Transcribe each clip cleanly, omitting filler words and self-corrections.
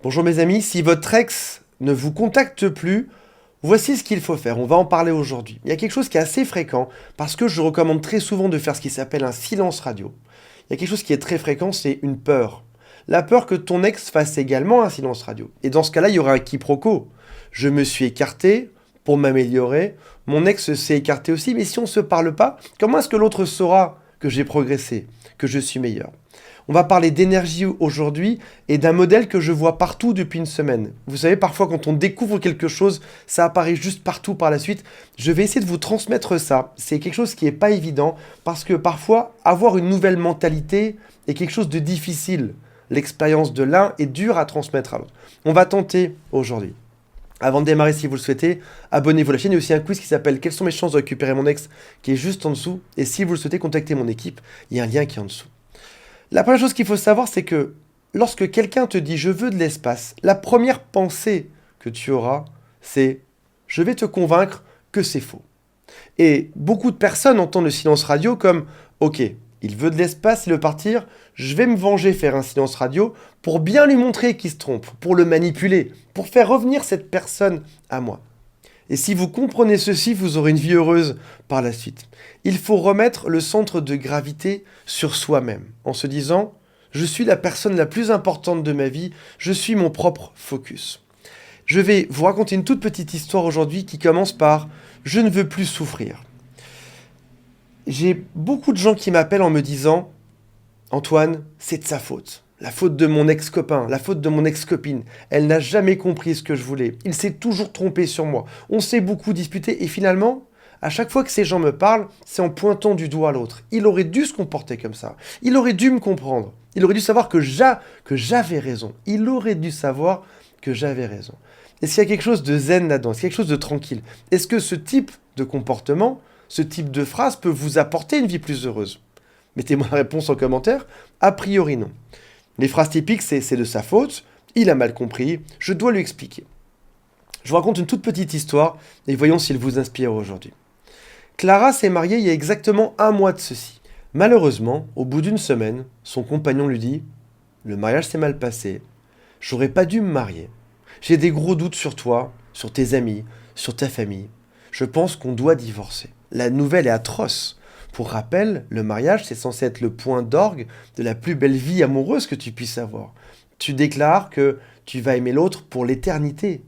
Bonjour mes amis, si votre ex ne vous contacte plus, voici ce qu'il faut faire. On va en parler aujourd'hui. Il y a quelque chose qui est assez fréquent parce que je recommande très souvent de faire ce qui s'appelle un silence radio. Il y a quelque chose qui est très fréquent, c'est une peur. La peur que ton ex fasse également un silence radio. Et dans ce cas-là, il y aura un quiproquo. Je me suis écarté pour m'améliorer, mon ex s'est écarté aussi, mais si on ne se parle pas, comment est-ce que l'autre saura que j'ai progressé, que je suis meilleur? On va parler d'énergie aujourd'hui et d'un modèle que je vois partout depuis une semaine. Vous savez, parfois quand on découvre quelque chose, ça apparaît juste partout par la suite. Je vais essayer de vous transmettre ça. C'est quelque chose qui n'est pas évident parce que parfois, avoir une nouvelle mentalité est quelque chose de difficile. L'expérience de l'un est dure à transmettre à l'autre. On va tenter aujourd'hui. Avant de démarrer, si vous le souhaitez, abonnez-vous à la chaîne. Il y a aussi un quiz qui s'appelle Quelles sont mes chances de récupérer mon ex qui est juste en dessous. Et si vous le souhaitez, contactez mon équipe. Il y a un lien qui est en dessous. La première chose qu'il faut savoir, c'est que lorsque quelqu'un te dit je veux de l'espace, la première pensée que tu auras, c'est je vais te convaincre que c'est faux. Et beaucoup de personnes entendent le silence radio comme ok, il veut de l'espace, il veut partir, je vais me venger, faire un silence radio pour bien lui montrer qu'il se trompe, pour le manipuler, pour faire revenir cette personne à moi. Et si vous comprenez ceci, vous aurez une vie heureuse par la suite. Il faut remettre le centre de gravité sur soi-même, en se disant « Je suis la personne la plus importante de ma vie, je suis mon propre focus ». Je vais vous raconter une toute petite histoire aujourd'hui qui commence par « Je ne veux plus souffrir ». J'ai beaucoup de gens qui m'appellent en me disant « Antoine, c'est de sa faute ». La faute de mon ex-copain, la faute de mon ex-copine. Elle n'a jamais compris ce que je voulais. Il s'est toujours trompé sur moi. On s'est beaucoup disputé et finalement, à chaque fois que ces gens me parlent, c'est en pointant du doigt l'autre. Il aurait dû se comporter comme ça. Il aurait dû me comprendre. Il aurait dû savoir que j'avais raison. Il aurait dû savoir que j'avais raison. Est-ce qu'il y a quelque chose de zen là-dedans? Est-ce qu'il y a quelque chose de tranquille? Est-ce que ce type de comportement, ce type de phrase peut vous apporter une vie plus heureuse? Mettez-moi la réponse en commentaire. A priori, non. Les phrases typiques, c'est de sa faute, il a mal compris, je dois lui expliquer. Je vous raconte une toute petite histoire et voyons s'il vous inspire aujourd'hui. Clara s'est mariée il y a exactement un mois de ceci. Malheureusement, au bout d'une semaine, son compagnon lui dit « Le mariage s'est mal passé, j'aurais pas dû me marier. J'ai des gros doutes sur toi, sur tes amis, sur ta famille. Je pense qu'on doit divorcer. » La nouvelle est atroce. Pour rappel, le mariage, c'est censé être le point d'orgue de la plus belle vie amoureuse que tu puisses avoir. Tu déclares que tu vas aimer l'autre pour l'éternité,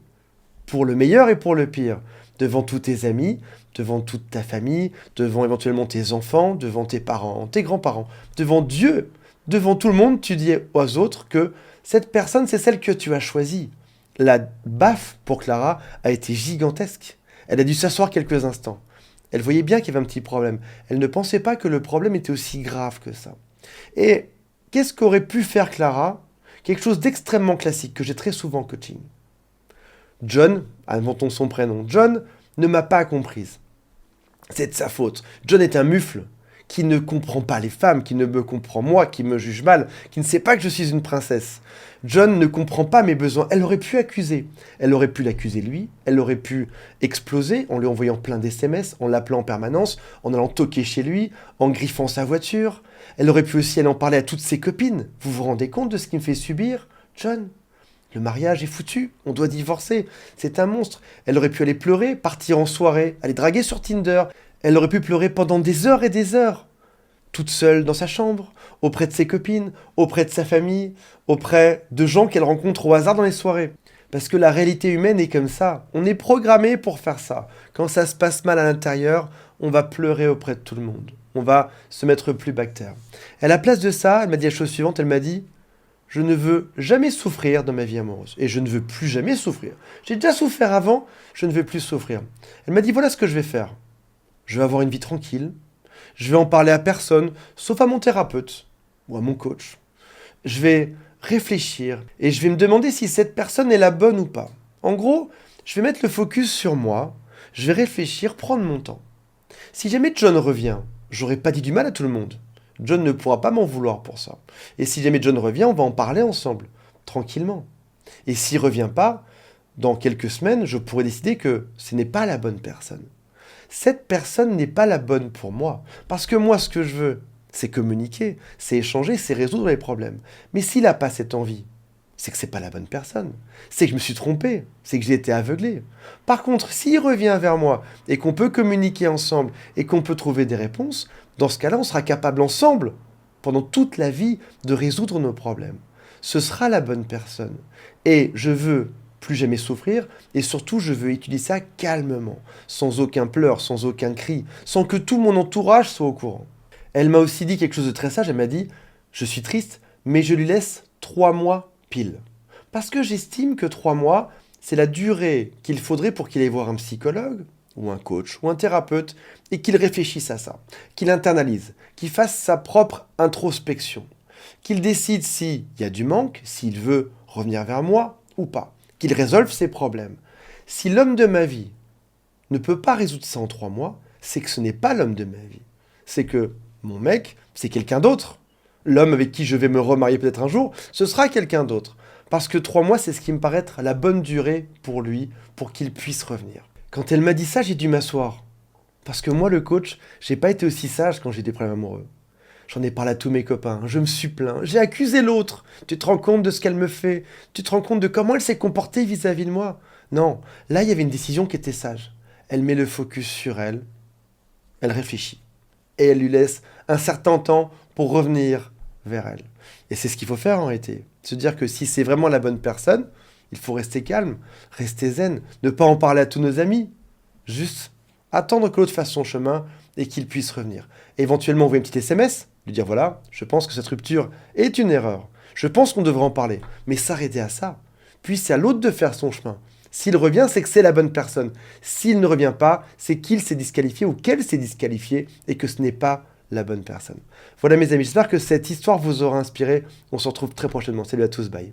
pour le meilleur et pour le pire, devant tous tes amis, devant toute ta famille, devant éventuellement tes enfants, devant tes parents, tes grands-parents, devant Dieu, devant tout le monde, tu dis aux autres que cette personne, c'est celle que tu as choisie. La baffe pour Clara a été gigantesque. Elle a dû s'asseoir quelques instants. Elle voyait bien qu'il y avait un petit problème. Elle ne pensait pas que le problème était aussi grave que ça. Et qu'est-ce qu'aurait pu faire Clara? Quelque chose d'extrêmement classique que j'ai très souvent en coaching. John, inventons son prénom, John ne m'a pas comprise. C'est de sa faute. John est un mufle qui ne comprend pas les femmes, qui ne me comprend moi, qui me juge mal, qui ne sait pas que je suis une princesse. John ne comprend pas mes besoins. Elle aurait pu accuser. Elle aurait pu l'accuser lui. Elle aurait pu exploser en lui envoyant plein d'SMS, en l'appelant en permanence, en allant toquer chez lui, en griffant sa voiture. Elle aurait pu aussi aller en parler à toutes ses copines. Vous vous rendez compte de ce qu'il me fait subir, John? Le mariage est foutu, on doit divorcer, c'est un monstre. Elle aurait pu aller pleurer, partir en soirée, aller draguer sur Tinder. Elle aurait pu pleurer pendant des heures et des heures, toute seule dans sa chambre, auprès de ses copines, auprès de sa famille, auprès de gens qu'elle rencontre au hasard dans les soirées. Parce que la réalité humaine est comme ça, on est programmé pour faire ça. Quand ça se passe mal à l'intérieur, on va pleurer auprès de tout le monde. On va se mettre plus bactère. Et à la place de ça, elle m'a dit la chose suivante, elle m'a dit « Je ne veux jamais souffrir dans ma vie amoureuse. Et je ne veux plus jamais souffrir. J'ai déjà souffert avant, je ne veux plus souffrir. » Elle m'a dit « Voilà ce que je vais faire. Je vais avoir une vie tranquille. Je vais en parler à personne, sauf à mon thérapeute ou à mon coach. Je vais réfléchir et je vais me demander si cette personne est la bonne ou pas. En gros, je vais mettre le focus sur moi. Je vais réfléchir, prendre mon temps. Si jamais John revient, j'aurais pas dit du mal à tout le monde. John ne pourra pas m'en vouloir pour ça. Et si jamais John revient, on va en parler ensemble, tranquillement. Et s'il revient pas, dans quelques semaines, je pourrais décider que ce n'est pas la bonne personne. Cette personne n'est pas la bonne pour moi. Parce que moi, ce que je veux, c'est communiquer, c'est échanger, c'est résoudre les problèmes. Mais s'il n'a pas cette envie, c'est que c'est pas la bonne personne. C'est que je me suis trompé, c'est que j'ai été aveuglé. Par contre, s'il revient vers moi et qu'on peut communiquer ensemble et qu'on peut trouver des réponses, dans ce cas-là, on sera capable ensemble, pendant toute la vie, de résoudre nos problèmes. Ce sera la bonne personne. Et je veux plus jamais souffrir, et surtout, je veux étudier ça calmement, sans aucun pleur, sans aucun cri, sans que tout mon entourage soit au courant. Elle m'a aussi dit quelque chose de très sage, elle m'a dit « Je suis triste, mais je lui laisse 3 mois pile. » Parce que j'estime que 3 mois, c'est la durée qu'il faudrait pour qu'il aille voir un psychologue, ou un coach, ou un thérapeute, et qu'il réfléchisse à ça, qu'il internalise, qu'il fasse sa propre introspection, qu'il décide s'il y a du manque, s'il veut revenir vers moi ou pas, qu'il résolve ses problèmes. Si l'homme de ma vie ne peut pas résoudre ça en 3 mois, c'est que ce n'est pas l'homme de ma vie. C'est que mon mec, c'est quelqu'un d'autre. L'homme avec qui je vais me remarier peut-être un jour, ce sera quelqu'un d'autre. Parce que 3 mois, c'est ce qui me paraît être la bonne durée pour lui, pour qu'il puisse revenir. Quand elle m'a dit ça, j'ai dû m'asseoir. Parce que moi, le coach, j'ai pas été aussi sage quand j'ai des problèmes amoureux. J'en ai parlé à tous mes copains, je me suis plaint, j'ai accusé l'autre. Tu te rends compte de ce qu'elle me fait? Tu te rends compte de comment elle s'est comportée vis-à-vis de moi? Non, là, il y avait une décision qui était sage. Elle met le focus sur elle, elle réfléchit. Et elle lui laisse un certain temps pour revenir vers elle. Et c'est ce qu'il faut faire en réalité. Se dire que si c'est vraiment la bonne personne, il faut rester calme, rester zen, ne pas en parler à tous nos amis. Juste attendre que l'autre fasse son chemin et qu'il puisse revenir. Et éventuellement envoyer un petit SMS, lui dire voilà, je pense que cette rupture est une erreur. Je pense qu'on devrait en parler. Mais s'arrêter à ça. Puis c'est à l'autre de faire son chemin. S'il revient, c'est que c'est la bonne personne. S'il ne revient pas, c'est qu'il s'est disqualifié ou qu'elle s'est disqualifiée et que ce n'est pas la bonne personne. Voilà mes amis, j'espère que cette histoire vous aura inspiré. On se retrouve très prochainement. Salut à tous, bye.